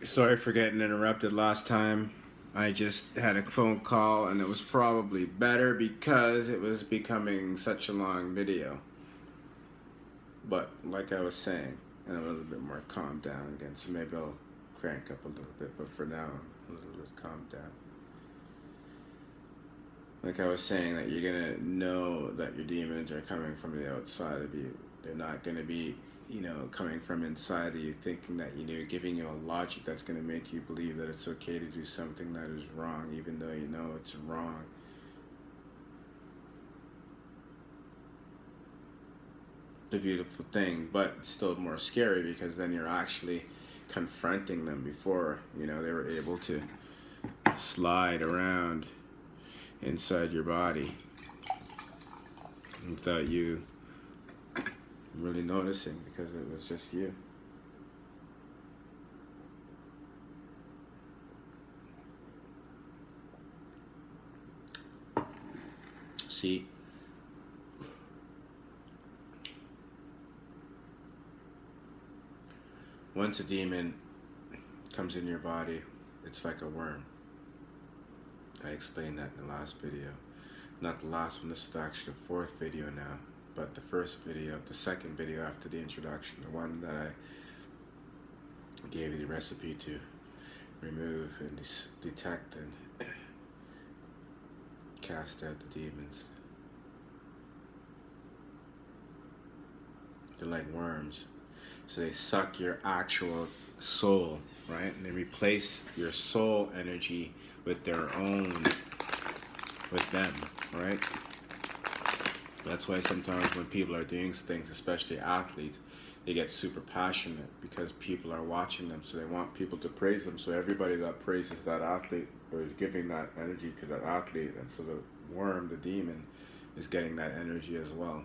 Sorry for getting interrupted last time. I just had a phone call and it was probably better because it was becoming such a long video. But like I was saying, and I'm a little bit more calmed down again, so maybe I'll crank up a little bit, but for now, I'm a little bit calmed down. Like I was saying, that you're gonna know that your demons are coming from the outside of you. They're not gonna be, coming from inside of you, thinking that giving you a logic that's gonna make you believe that it's okay to do something that is wrong, even though you know it's wrong. It's a beautiful thing, but it's still more scary because then you're actually confronting them before they were able to slide around inside your body without you really noticing because it was just you. See, once a demon comes in your body, it's like a worm. I explained that in the last video. Not the last one, this is actually the fourth video now. But the first video, the second video after the introduction, the one that I gave you the recipe to remove and detect and cast out the demons. They're like worms. So they suck your actual soul, right? And they replace your soul energy with their own, with them, right? That's why sometimes when people are doing things, especially athletes, they get super passionate because people are watching them, so they want people to praise them. So everybody that praises that athlete or is giving that energy to that athlete, and so the worm, the demon, is getting that energy as well.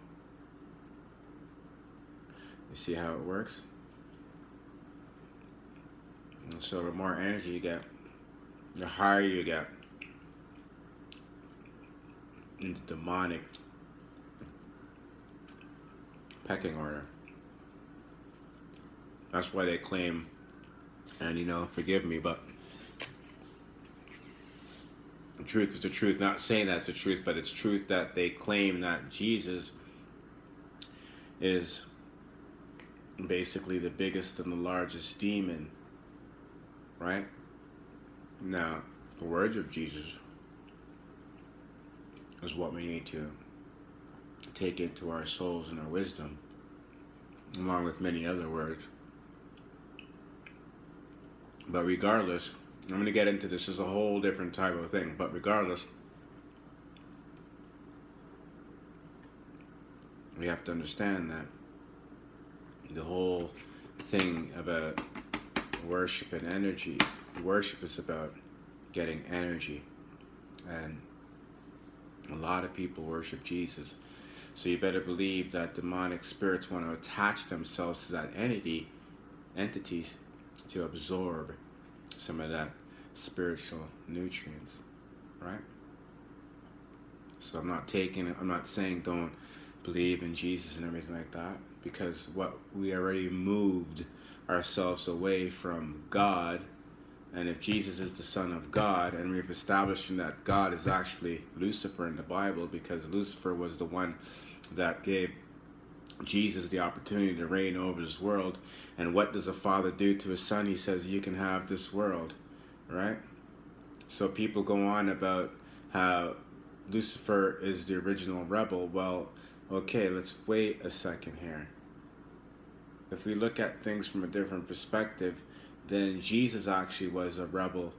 You see how it works? And so the more energy you get, the higher you get in the demonic pecking order. That's why they claim, and forgive me, but the truth is the truth. Not saying that's the truth, but it's truth that they claim that Jesus is basically the biggest and the largest demon, right? Now, the words of Jesus is what we need to take into our souls and our wisdom, along with many other words. But regardless, I'm going to get into this as a whole different type of thing, but regardless, we have to understand that the whole thing about worship and energy, worship is about getting energy, and a lot of people worship Jesus. So you better believe that demonic spirits want to attach themselves to that entities, to absorb some of that spiritual nutrients, right? So I'm not saying don't believe in Jesus and everything like that, because what we already moved ourselves away from God. And if Jesus is the Son of God, and we've established that God is actually Lucifer in the Bible, because Lucifer was the one that gave Jesus the opportunity to reign over this world. And what does a father do to his son? He says, you can have this world, right? So people go on about how Lucifer is the original rebel. Well, okay, let's wait a second here. If we look at things from a different perspective, then Jesus actually was a rebel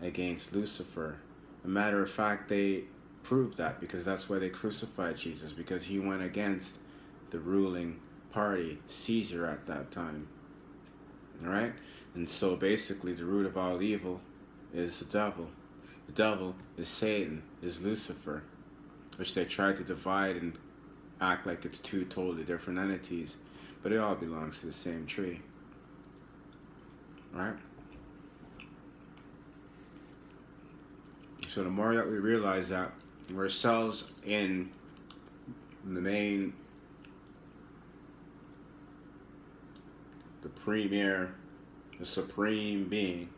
against Lucifer. A matter of fact, they proved that because that's why they crucified Jesus, because he went against the ruling party, Caesar at that time. Alright? And so basically the root of all evil is the devil. The devil is Satan, is Lucifer, which they tried to divide and act like it's two totally different entities, but it all belongs to the same tree. Right? So the more that we realize that we're cells in the main, the the supreme being.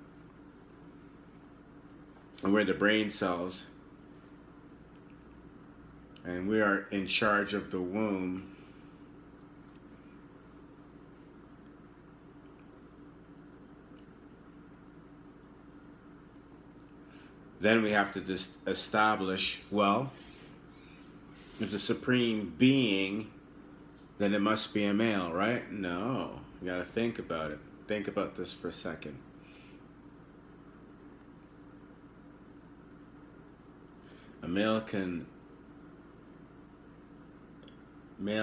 And we're the brain cells. And we are in charge of the womb. Then we have to just establish, well, if the supreme being, then it must be a male, right? No. You gotta think about it. Think about this for a second. A male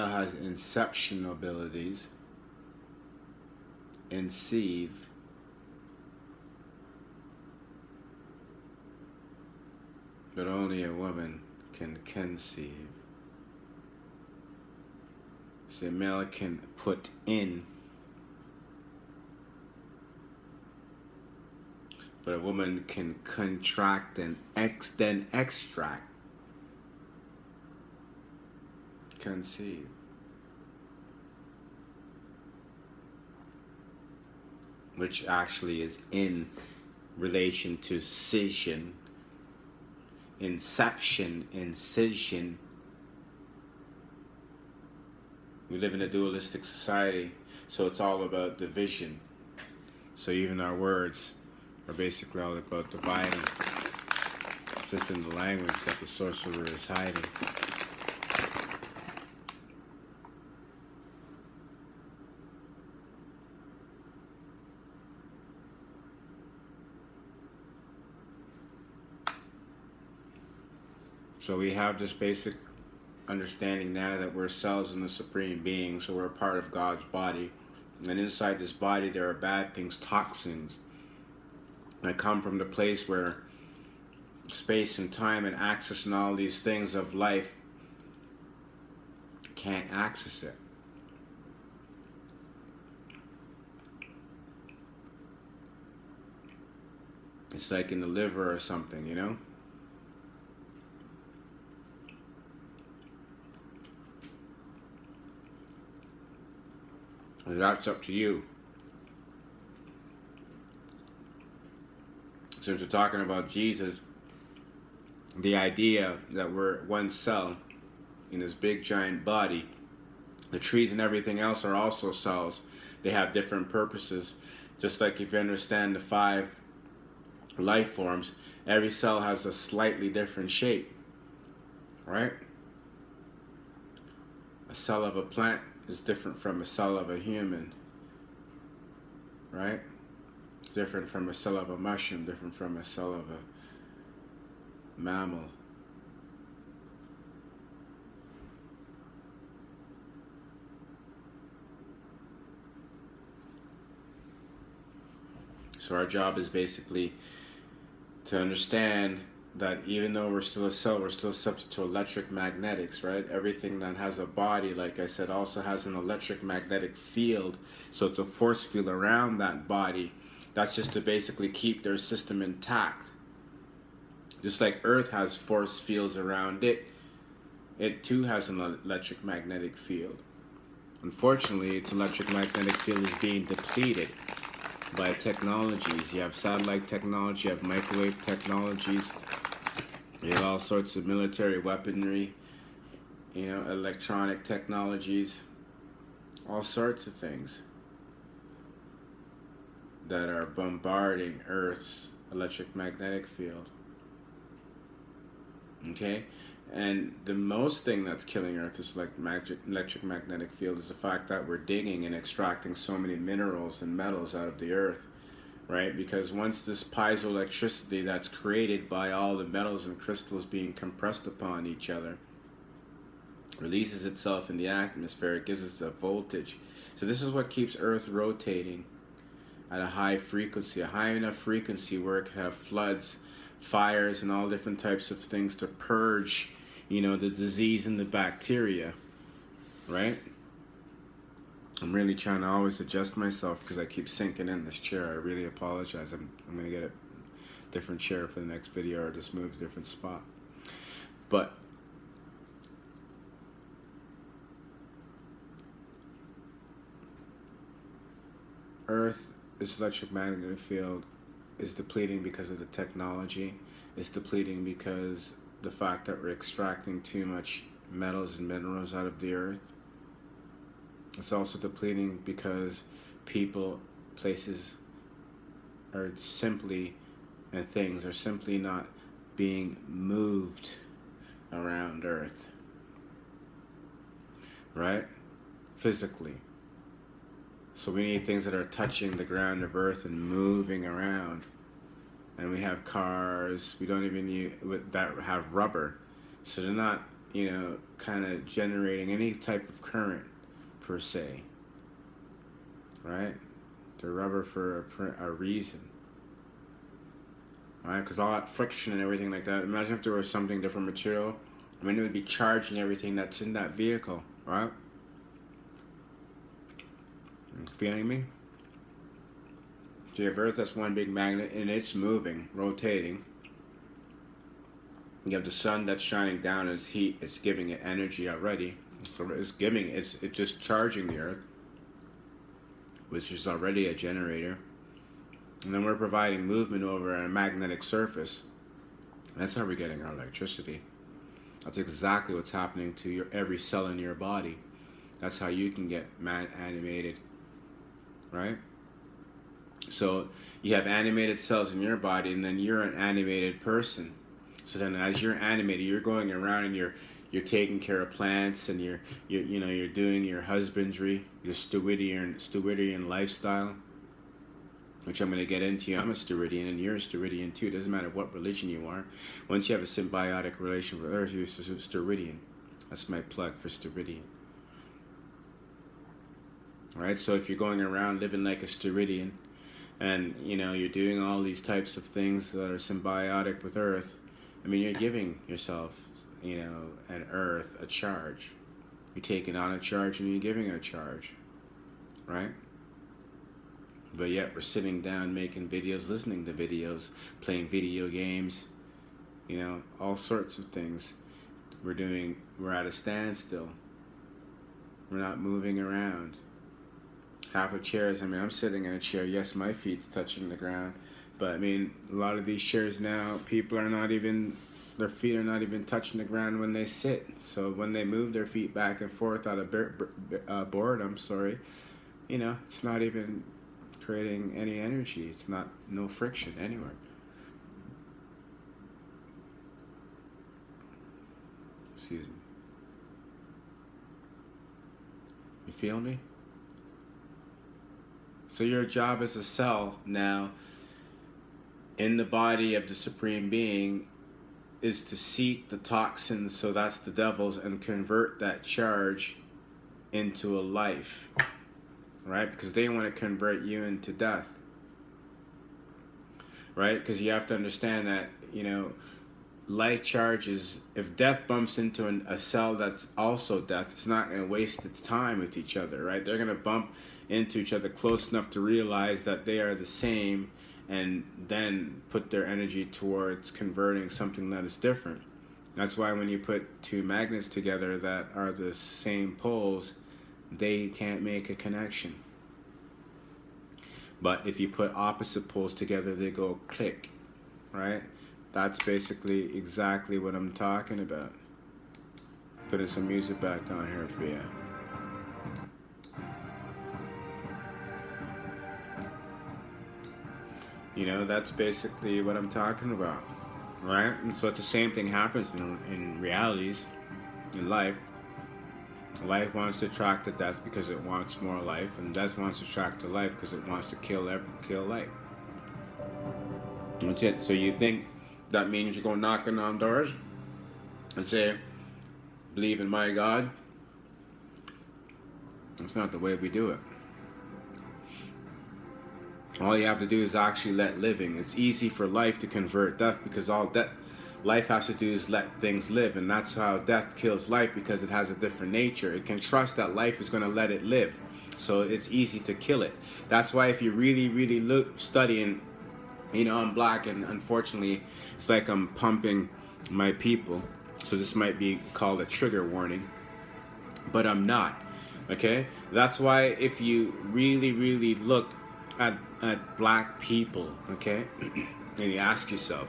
has inception abilities, inceive, but only a woman can conceive. So a male can put in, but a woman can contract and then extract, conceive. Which actually is in relation to scission, inception, incision. We live in a dualistic society, so it's all about division. So even our words are basically all about dividing. It's just in the language that the sorcerer is hiding. So we have this basic understanding now that we're cells in the supreme being, so we're a part of God's body. And inside this body there are bad things, toxins, that come from the place where space and time and access and all these things of life can't access it. It's like in the liver or something, you know? That's up to you. Since we're talking about Jesus, the idea that we're one cell in this big giant body, the trees and everything else are also cells. They have different purposes. Just like if you understand the 5 life forms, every cell has a slightly different shape, right? A cell of a plant is different from a cell of a human, right? It's different from a cell of a mushroom, different from a cell of a mammal. So our job is basically to understand that even though we're still a cell, we're still subject to electric magnetics, right? Everything that has a body, like I said, also has an electric magnetic field. So it's a force field around that body. That's just to basically keep their system intact. Just like Earth has force fields around it, it too has an electric magnetic field. Unfortunately, its electric magnetic field is being depleted by technologies. You have satellite technology, you have microwave technologies, you have all sorts of military weaponry, you know, electronic technologies, all sorts of things that are bombarding Earth's electric magnetic field. Okay? And the most thing that's killing Earth is like electric magnetic field is the fact that we're digging and extracting so many minerals and metals out of the Earth, right? Because once this piezoelectricity that's created by all the metals and crystals being compressed upon each other releases itself in the atmosphere, it gives us a voltage. So this is what keeps Earth rotating at a high frequency, a high enough frequency where it can have floods, fires, and all different types of things to purge, you know, the disease and the bacteria, right? I'm really trying to always adjust myself because I keep sinking in this chair. I really apologize. I'm going to get a different chair for the next video or just move to a different spot. But Earth this electromagnetic field is depleting because of the technology. It's depleting because the fact that we're extracting too much metals and minerals out of the earth. It's also depleting because people, places are simply, and things are simply not being moved around earth, right? Physically. So we need things that are touching the ground of earth and moving around. And we have cars, we don't even use, that have rubber. So they're not, kind of generating any type of current per se, right? They're rubber for a reason, right? Because all that friction and everything like that, imagine if there was something different material. I mean, it would be charging everything that's in that vehicle, right? You feeling me? So you have Earth, that's one big magnet, and it's moving, rotating. You have the sun that's shining down as heat. It's giving it energy already. So it's just charging the Earth, which is already a generator. And then we're providing movement over a magnetic surface. That's how we're getting our electricity. That's exactly what's happening to every cell in your body. That's how you can get animated, right? So you have animated cells in your body, and then you're an animated person. So then, as you're animated, you're going around and you're taking care of plants, and you're doing your husbandry, your Stewardian lifestyle, which I'm going to get into. I'm a Stewardian, and you're a Stewardian too. It doesn't matter what religion you are. Once you have a symbiotic relation with Earth, you're Stewardian. That's my plug for Stewardian. All right. So if you're going around living like a Stewardian, and you're doing all these types of things that are symbiotic with Earth, I mean, you're giving yourself, and Earth a charge. You're taking on a charge and you're giving a charge, right? But yet we're sitting down making videos, listening to videos, playing video games, all sorts of things. We're at a standstill. We're not moving around. Half of chairs, I'm sitting in a chair. Yes, my feet's touching the ground. But, a lot of these chairs now, their feet are not even touching the ground when they sit. So when they move their feet back and forth out of boredom, it's not even creating any energy. It's no friction anywhere. Excuse me. You feel me? So your job as a cell now in the body of the Supreme Being is to seek the toxins, so that's the devils, and convert that charge into a life, right? Because they want to convert you into death, right? Because you have to understand that, life charges, if death bumps into a cell that's also death, it's not going to waste its time with each other, right? They're going to bump into each other close enough to realize that they are the same, and then put their energy towards converting something that is different. That's why when you put two magnets together that are the same poles, they can't make a connection. But if you put opposite poles together, they go click, right? That's basically exactly what I'm talking about. Putting some music back on here for you. That's basically what I'm talking about, right? And so the same thing happens in realities, in life. Life wants to attract to death because it wants more life, and death wants to attract to life because it wants to kill life. That's it. So you think that means you go knocking on doors and say, believe in my God? That's not the way we do it. All you have to do is actually let living. It's easy for life to convert death because all life has to do is let things live, and that's how death kills life, because it has a different nature. It can trust that life is going to let it live, so it's easy to kill it. That's why if you really, really study, and I'm black, and unfortunately it's like I'm pumping my people, so this might be called a trigger warning, but I'm not. Okay, that's why if you really, really look at black people, okay? And you ask yourself,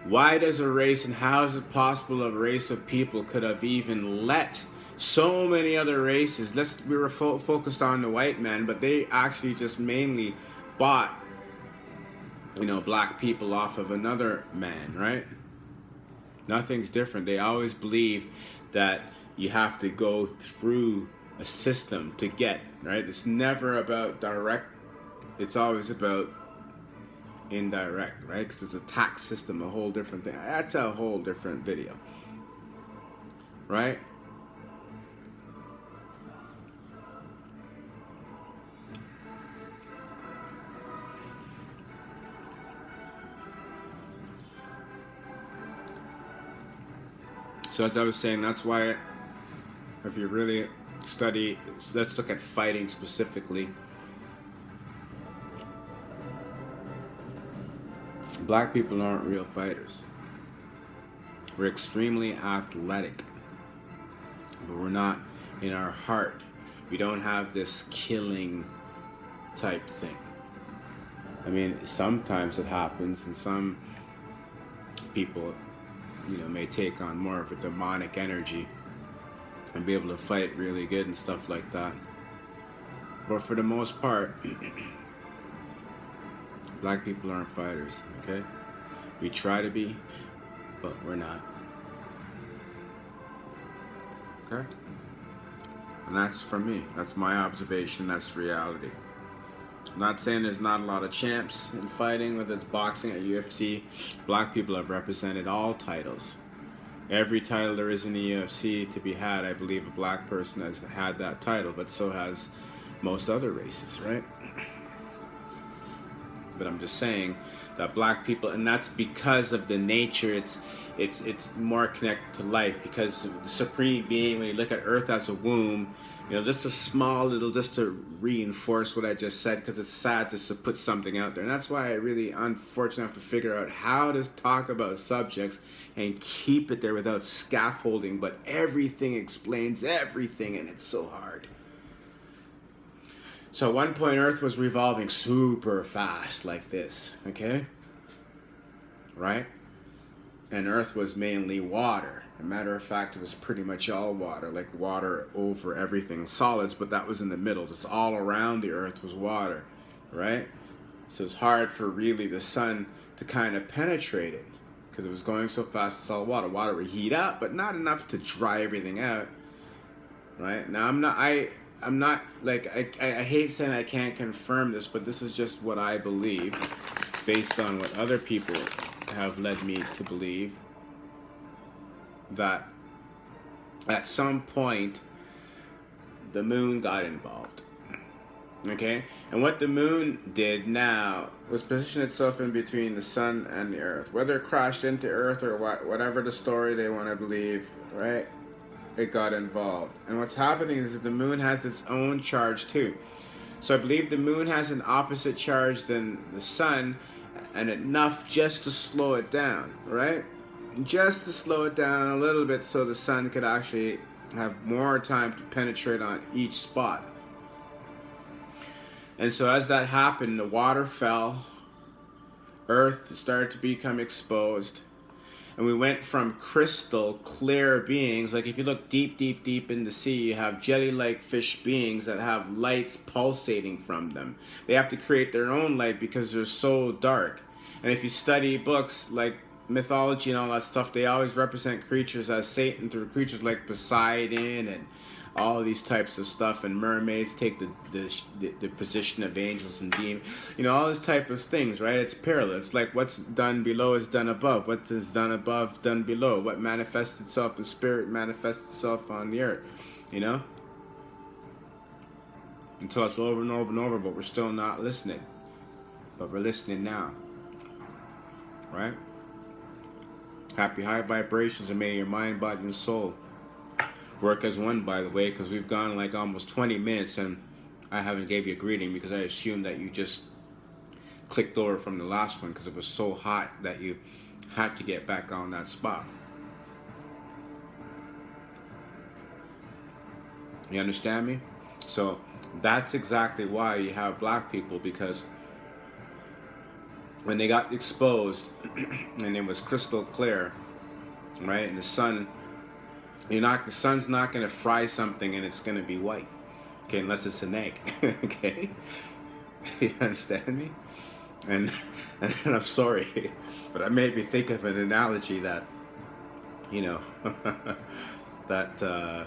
why does a race, and how is it possible a race of people could have even let so many other races? We were focused on the white man, but they actually just mainly bought, black people off of another man, right? Nothing's different. They always believe that you have to go through a system to get, right? It's never about direct, it's always about indirect, right? Because it's a tax system, a whole different thing. That's a whole different video, right? So as I was saying, that's why if you really study, let's look at fighting specifically. Black people aren't real fighters. We're extremely athletic, but we're not in our heart. We don't have this killing type thing. I mean, sometimes it happens, and some people, may take on more of a demonic energy and be able to fight really good and stuff like that. But for the most part, black people aren't fighters, okay? We try to be, but we're not. Okay? And that's from me. That's my observation. That's reality. I'm not saying there's not a lot of champs in fighting, whether it's boxing or UFC. Black people have represented all titles. Every title there is in the UFC to be had, I believe a black person has had that title, but so has most other races, right? But I'm just saying that black people, and that's because of the nature, it's more connected to life, because the supreme being, when you look at Earth as a womb, just a small little, just to reinforce what I just said, because it's sad just to put something out there. And that's why I really, unfortunately, have to figure out how to talk about subjects and keep it there without scaffolding, but everything explains everything, and it's so hard. So at one point, Earth was revolving super fast like this, okay? Right? And Earth was mainly water. As a matter of fact, it was pretty much all water, like water over everything. Solids, but that was in the middle. Just all around the Earth was water, right? So it's hard for really the sun to kind of penetrate it, because it was going so fast. It's all water. Water would heat up, but not enough to dry everything out, right? Now I'm not like, I hate saying I can't confirm this, but this is just what I believe based on what other people have led me to believe, that at some point the moon got involved. Okay? And what the moon did now was position itself in between the sun and the earth. Whether it crashed into earth or whatever the story they want to believe, right? It got involved. And what's happening is the moon has its own charge too. So I believe the moon has an opposite charge than the sun, and enough just to slow it down, right? Just to slow it down a little bit so the sun could actually have more time to penetrate on each spot. And so as that happened, the water fell, earth started to become exposed, and we went from crystal clear beings, like if you look deep, deep, deep in the sea, you have jelly-like fish beings that have lights pulsating from them. They have to create their own light because they're so dark. And if you study books like mythology and all that stuff, they always represent creatures as Satan through creatures like Poseidon and all these types of stuff, and mermaids take the position of angels and demons, all this type of things, right? It's parallel. It's like what's done below is done above. What is done above, done below. What manifests itself in spirit manifests itself on the earth, until it's over and over and over, but we're still not listening. But we're listening now, right? Happy high vibrations, and may your mind, body, and soul work as one, by the way, because we've gone like almost 20 minutes and I haven't gave you a greeting, because I assumed that you just clicked over from the last one because it was so hot that you had to get back on that spot. You understand me? So That's exactly why you have black people, because when they got exposed and it was crystal clear, right? And the sun's not gonna fry something and it's gonna be white, okay, unless it's an egg, okay? You understand me? And and I'm sorry, but it made me think of an analogy that, you know, that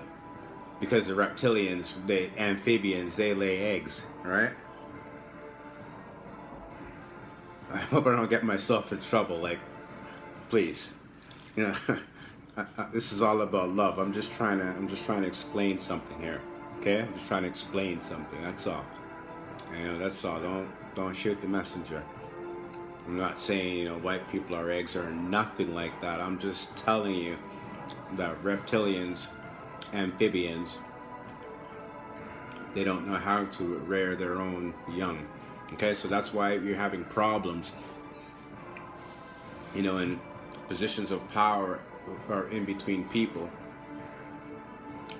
because the reptilians, they amphibians, they lay eggs, right? I hope I don't get myself in trouble. Like, please, you know, this is all about love. I'm just trying to explain something here. Okay, I'm just trying to explain something. That's all. You know, that's all. Don't shoot the messenger. I'm not saying, you know, white people are eggs or nothing like that. I'm just telling you that reptilians, amphibians, they don't know how to rear their own young. Okay, so that's why you're having problems, you know, in positions of power or in between people,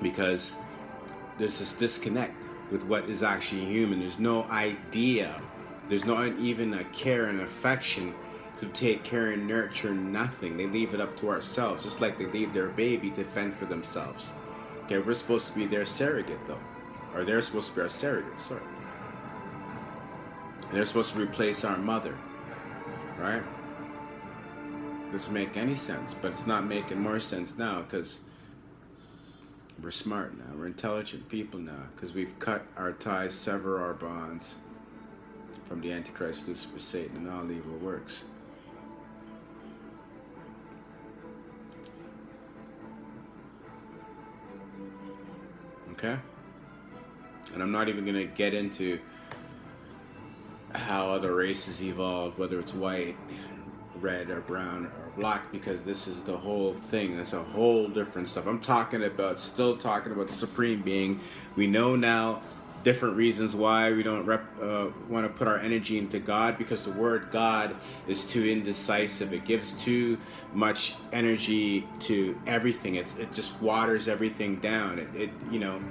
because there's this disconnect with what is actually human. There's no idea. There's not even a care and affection to take care and nurture nothing. They leave it up to ourselves, just like they leave their baby to fend for themselves. Okay, we're supposed to be their surrogate though. Or they're supposed to be our surrogate, sorry. And they're supposed to replace our mother, right? Doesn't make any sense, but it's not making more sense now because we're smart now. We're intelligent people now because we've cut our ties, sever our bonds from the Antichrist, Lucifer, Satan, and all evil works. Okay? And I'm not even going to get into how other races evolved, whether it's white, red, or brown, or black, because this is the whole thing. That's a whole different stuff. I'm still talking about the Supreme Being. We know now different reasons why we don't want to put our energy into God, because the word God is too indecisive. It gives too much energy to everything. It just waters everything down. It you know,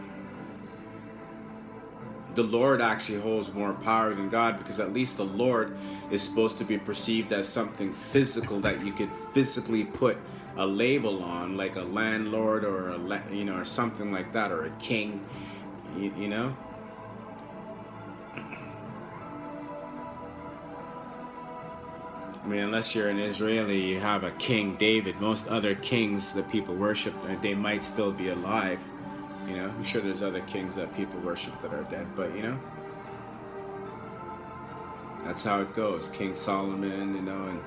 the Lord actually holds more power than God, because at least the Lord is supposed to be perceived as something physical that you could physically put a label on, like a landlord or or something like that, or a king, you know. I mean, unless you're an Israeli, you have a King David. Most other kings that people worship, they might still be alive. You know, I'm sure there's other kings that people worship that are dead, but you know, that's how it goes. King Solomon, you know, and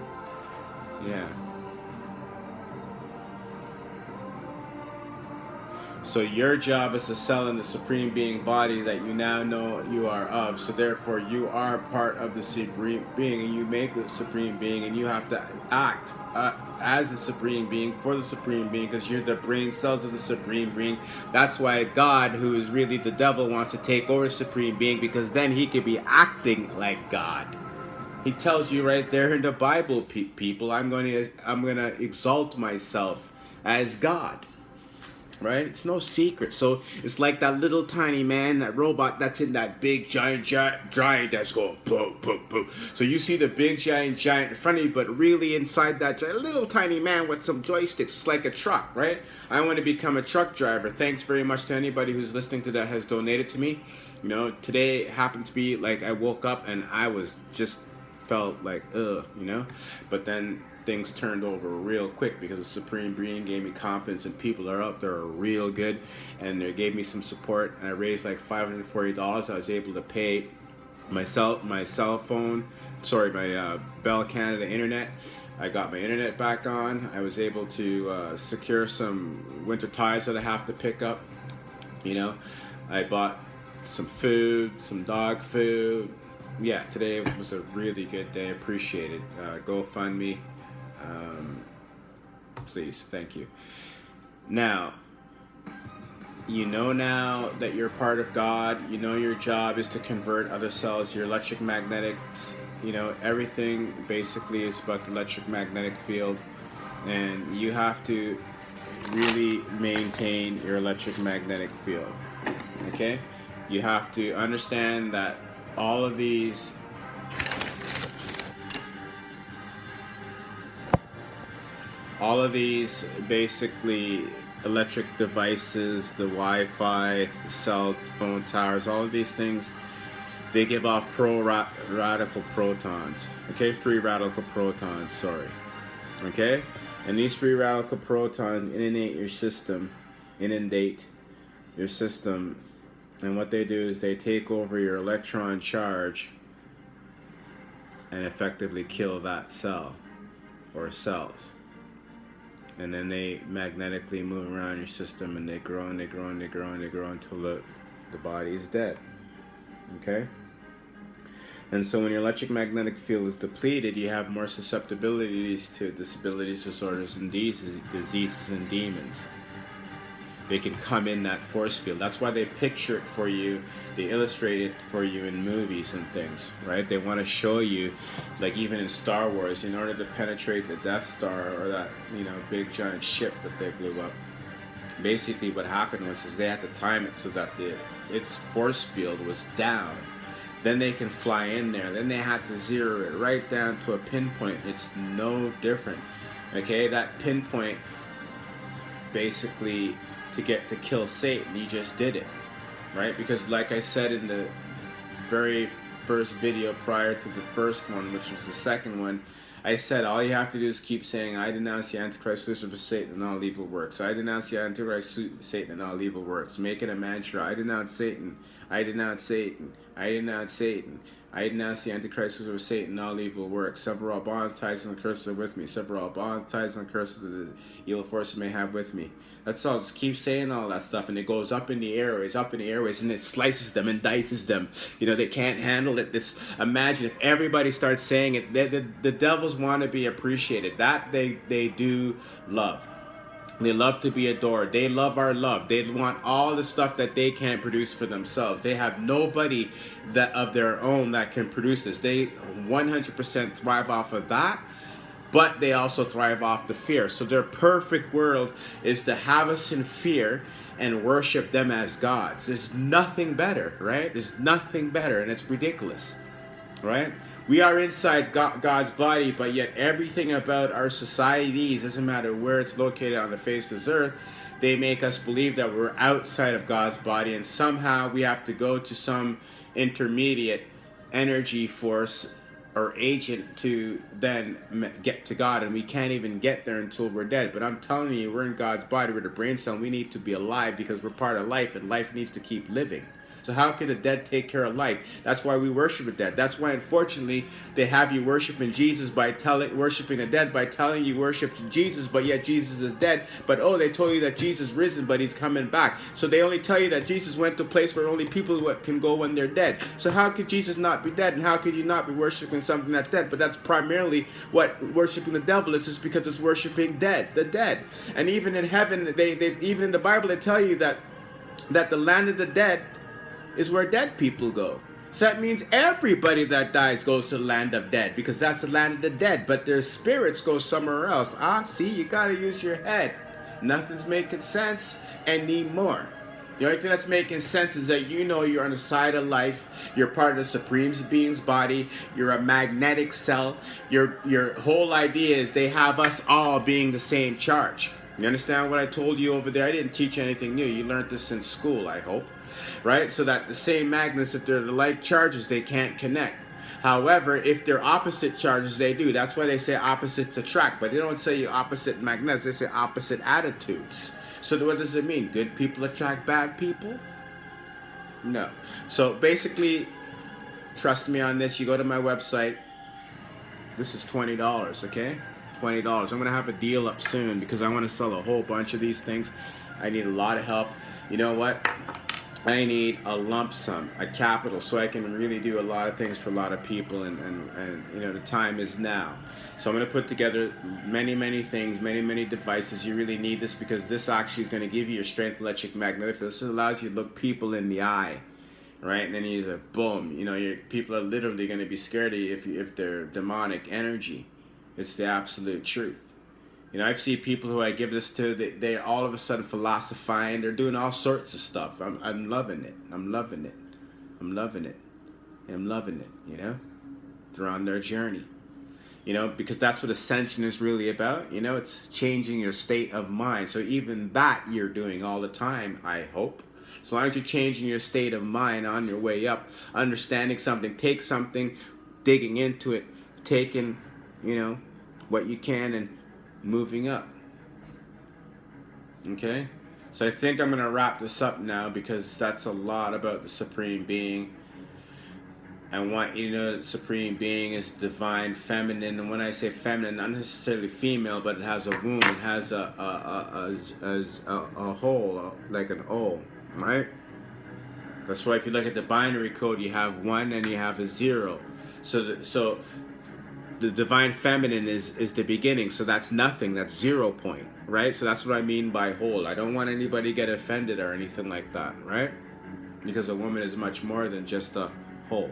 yeah. So your job is to sell in the Supreme Being body that you now know you are of. So therefore you are part of the Supreme Being, and you make the Supreme Being, and you have to act as the Supreme Being for the Supreme Being, because you're the brain cells of the Supreme Being. That's why God, who is really the devil, wants to take over the Supreme Being, because then he could be acting like God. He tells you right there in the Bible, people, I'm gonna exalt myself as God. Right? It's no secret. So it's like that little tiny man, that robot that's in that big giant that's going boom, boom, boom. So you see the big giant in front of you, but really inside that giant, little tiny man with some joysticks. It's like a truck, right? I want to become a truck driver. Thanks very much to anybody who's listening to that has donated to me. You know, today happened to be like I woke up and I was just felt like you know, but then things turned over real quick because the Supreme Being gave me confidence, and people are up there are real good, and they gave me some support, and I raised like $540. I was able to pay my cell phone, my Bell Canada internet. I got my internet back on. I was able to secure some winter tires that I have to pick up. You know, I bought some food, some dog food. Yeah, today was a really good day. Appreciate it. GoFundMe. Please, thank you. Now, you know now that you're part of God. You know your job is to convert other cells, your electric magnetics. You know, everything basically is about the electric magnetic field. And you have to really maintain your electric magnetic field. Okay? You have to understand that all of these basically electric devices, the Wi-Fi, the cell phone towers, all of these things, they give off radical protons. Okay, free radical protons, sorry. Okay? And these free radical protons inundate your system, and what they do is they take over your electron charge and effectively kill that cell or cells. And then they magnetically move around your system, and they grow and they grow and they grow and they grow until the body is dead. Okay? And so when your electromagnetic field is depleted, you have more susceptibilities to disabilities, disorders, and diseases and demons. They can come in that force field. That's why they picture it for you, they illustrate it for you in movies and things, right? They want to show you, like even in Star Wars, in order to penetrate the Death Star, or that, big giant ship that they blew up, basically what happened was they had to time it so that its force field was down. Then they can fly in there. Then they had to zero it right down to a pinpoint. It's no different. Okay, that pinpoint, basically, to kill Satan, he just did it, right? Because like I said in the very first video prior to the first one, which was the second one, I said all you have to do is keep saying, I denounce the Antichrist, Lucifer, Satan, and all evil works. I denounce the Antichrist, Satan, and all evil works. Make it a mantra. I denounce Satan. I denounce Satan. I denounce Satan. I denounce the Antichrist, Lucifer, Satan, and all evil works. Sever all bonds, ties, and curses are with me. Sever all bonds, ties, and curses that the evil forces may have with me. That's all. Just keep saying all that stuff, and it goes up in the airways, and it slices them and dices them. They can't handle it. Imagine if everybody starts saying it. The devils want to be appreciated. That they do love. They love to be adored. They love our love. They want all the stuff that they can't produce for themselves. They have nobody that of their own that can produce this. They 100% thrive off of that, but they also thrive off the fear. So their perfect world is to have us in fear and worship them as gods. There's nothing better, right? There's nothing better, and it's ridiculous, right? We are inside God's body, but yet everything about our societies, doesn't matter where it's located on the face of this earth, they make us believe that we're outside of God's body, and somehow we have to go to some intermediate energy force or agent to then get to God, and we can't even get there until we're dead. But I'm telling you, we're in God's body, we're the brain cell, and we need to be alive because we're part of life, and life needs to keep living. So how can the dead take care of life? That's why we worship the dead. That's why, unfortunately, they have you worshiping Jesus worshiping the dead by telling you worship Jesus, but yet Jesus is dead. But they told you that Jesus is risen, but he's coming back. So they only tell you that Jesus went to a place where only people can go when they're dead. So how could Jesus not be dead, and how could you not be worshiping something that's dead? But that's primarily what worshiping the devil is because it's worshiping the dead. And even in heaven, they even in the Bible, they tell you that the land of the dead is where dead people go. So that means everybody that dies goes to the land of dead, because that's the land of the dead, but their spirits go somewhere else. See, you gotta use your head. Nothing's making sense anymore. The only thing that's making sense is that you're on the side of life. You're part of the Supreme Being's body. You're a magnetic cell. Your whole idea is they have us all being the same charge. You understand what I told you over there? I didn't teach you anything new. You learned this in school, I hope. Right? So that the same magnets, if they're the like charges, they can't connect. However, if they're opposite charges, they do. That's why they say opposites attract. But they don't say opposite magnets. They say opposite attitudes. So what does it mean? Good people attract bad people? No. So basically, trust me on this. You go to my website. This is $20, okay? $20. I'm going to have a deal up soon because I want to sell a whole bunch of these things. I need a lot of help. You know what? I need a lump sum, a capital, so I can really do a lot of things for a lot of people, and the time is now. So I'm going to put together many things, many devices. You really need this because this actually is going to give you your strength electric magnetic field. This allows you to look people in the eye, right? And then you just boom, people are literally going to be scared of you if they're demonic energy. It's the absolute truth. You know, I've seen people who I give this to, they all of a sudden philosophizing, they're doing all sorts of stuff. I'm loving it. I'm loving it. I'm loving it. I'm loving it, you know? They're on their journey. You know, because that's what ascension is really about. You know, it's changing your state of mind. So even that you're doing all the time, I hope. As long as you're changing your state of mind on your way up, understanding something, take something, digging into it, taking, you know, what you can and moving up. Okay? So I think I'm going to wrap this up now because that's a lot about the Supreme Being. I want you to know that the Supreme Being is divine feminine. And when I say feminine, not necessarily female, but it has a womb. It has a hole, like an O, right? That's why if you look at the binary code, you have 1 and you have a 0. So the divine feminine is the beginning. So that's nothing. That's 0 point, right? So that's what I mean by whole. I don't want anybody to get offended or anything like that, right? Because a woman is much more than just a whole.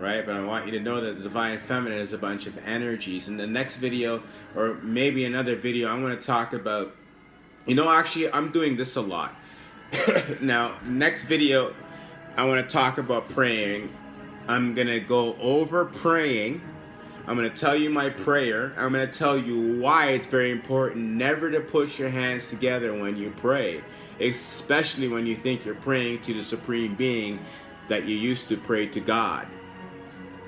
Right? But I want you to know that the divine feminine is a bunch of energies. In the next video, or maybe another video, I'm going to talk about, you know, actually, I'm doing this a lot. Now, next video, I want to talk about praying. I'm going to go over praying. I'm going to tell you my prayer. I'm going to tell you why it's very important never to push your hands together when you pray, especially when you think you're praying to the Supreme Being that you used to pray to God.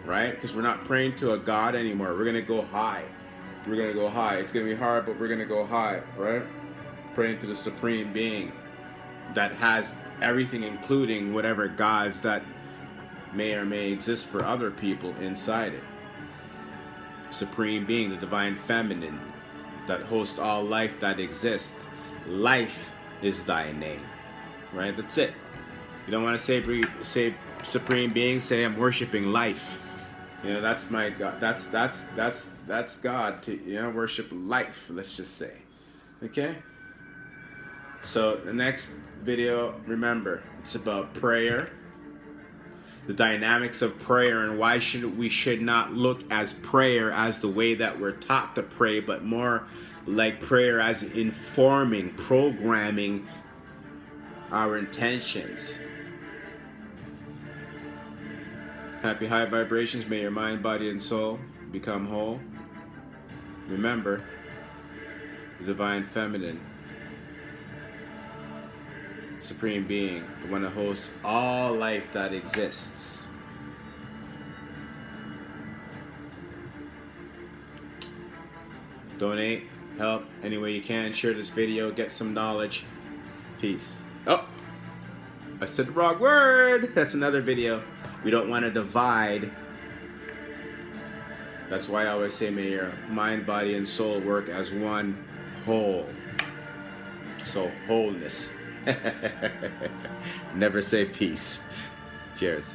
Right? Because we're not praying to a God anymore. We're going to go high. We're going to go high. It's going to be hard, but we're going to go high, right? Praying to the Supreme Being that has everything, including whatever gods that may or may exist for other people inside it. Supreme Being, the divine feminine that hosts all life that exists. Life is thy name. Right? That's it. You don't want to say Supreme Being, say I'm worshiping life. You know, that's my God. That's God to, you know, worship life, let's just say. Okay? So the next video, remember, it's about prayer, the dynamics of prayer, and why we should not look as prayer as the way that we're taught to pray, but more like prayer as informing, programming our intentions. Happy high vibrations. May your mind, body, and soul become whole. Remember, the divine feminine, Supreme Being, the one that hosts all life that exists. Donate, help, any way you can. Share this video, get some knowledge. Peace. Oh, I said the wrong word. That's another video. We don't want to divide. That's why I always say, may your mind, body, and soul work as one whole. So, wholeness. Never say peace. Cheers.